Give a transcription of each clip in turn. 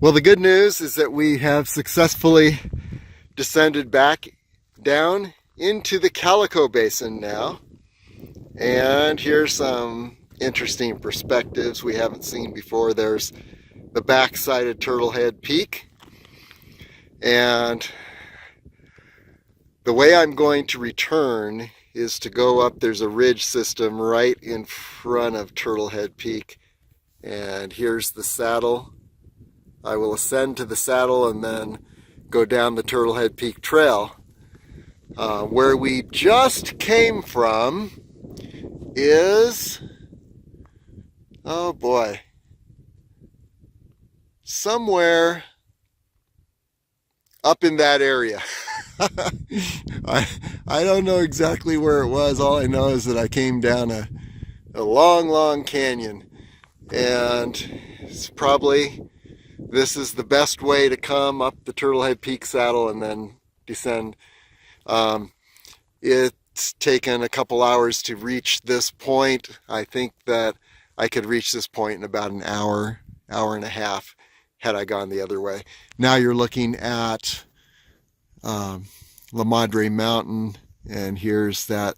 Well, the good news is that we have successfully descended back down into the Calico Basin now. And here's some interesting perspectives we haven't seen before. There's the backside of Turtlehead Peak. And the way I'm going to return is to go up. There's a ridge system right in front of Turtlehead Peak. And here's the saddle. I will ascend to the saddle and then go down the Turtlehead Peak Trail. Where we just came from is, oh boy, somewhere up in that area. I don't know exactly where it was. All I know is that I came down a long canyon, and it's probably, this is the best way to come up the Turtlehead Peak saddle and then descend. It's taken a couple hours to reach this point. I think that I could reach this point in about an hour and a half had I gone the other way. Now you're looking at La Madre Mountain, and here's that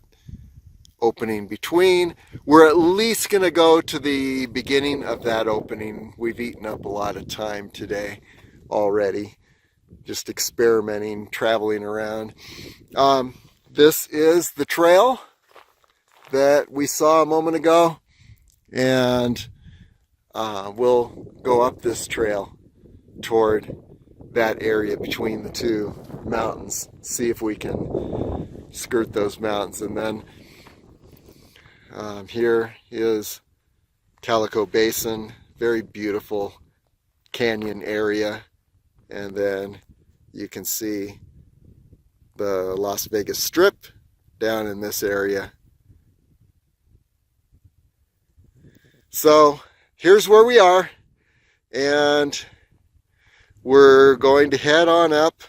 opening between. We're at least going to go to the beginning of that opening. We've eaten up a lot of time today already, just experimenting, traveling around. This is the trail that we saw a moment ago, and we'll go up this trail toward that area between the two mountains, see if we can skirt those mountains. And then here is Calico Basin, very beautiful canyon area, and then you can see the Las Vegas Strip down in this area. So here's where we are, and we're going to head on up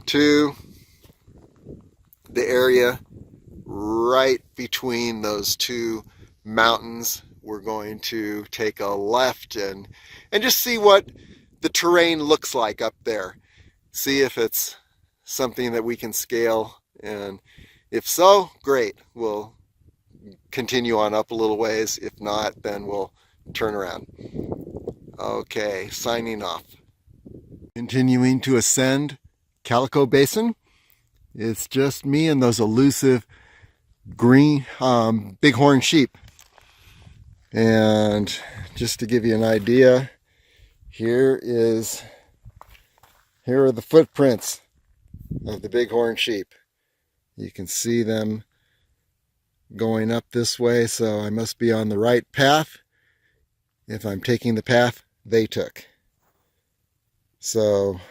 to the area right between those two mountains. We're going to take a left and just see what the terrain looks like up there. See if it's something that we can scale, and if so, great. We'll continue on up a little ways. If not, then we'll turn around. Okay, signing off. Continuing to ascend Calico Basin. It's just me and those elusive green bighorn sheep. And just to give you an idea, here are the footprints of the bighorn sheep. You can see them going up this way, so I must be on the right path if I'm taking the path they took. So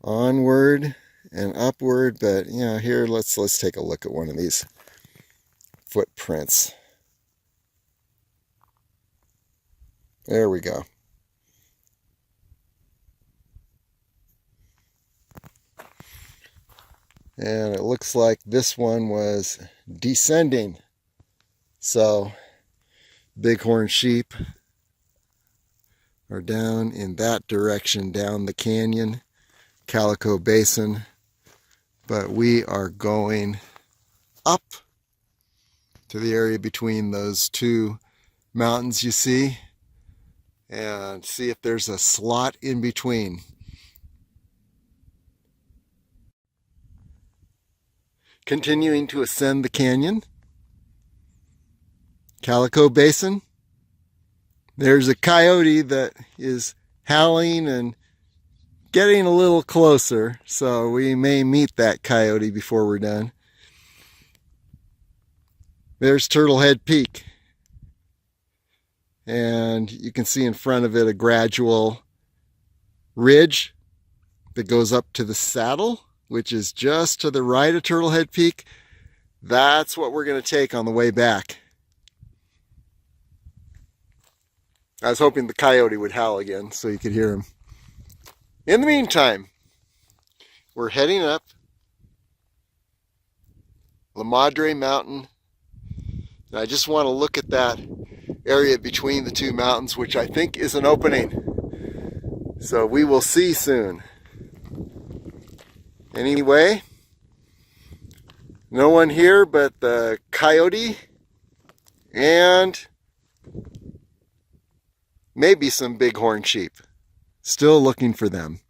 onward and upward, but you know, here let's take a look at one of these footprints. There we go. And it looks like this one was descending. So bighorn sheep are down in that direction, down the canyon, Calico Basin. But we are going up to the area between those two mountains you see, and see if there's a slot in between. Continuing to ascend the canyon, Calico Basin. There's a coyote that is howling and getting a little closer, so we may meet that coyote before we're done. There's Turtlehead Peak, and you can see in front of it a gradual ridge that goes up to the saddle, which is just to the right of Turtlehead Peak. That's what we're going to take on the way back. I was hoping the coyote would howl again so you could hear him. In the meantime, we're heading up La Madre Mountain. And I just want to look at that area between the two mountains, which I think is an opening. So we will see soon. Anyway, no one here but the coyote and maybe some bighorn sheep. Still looking for them.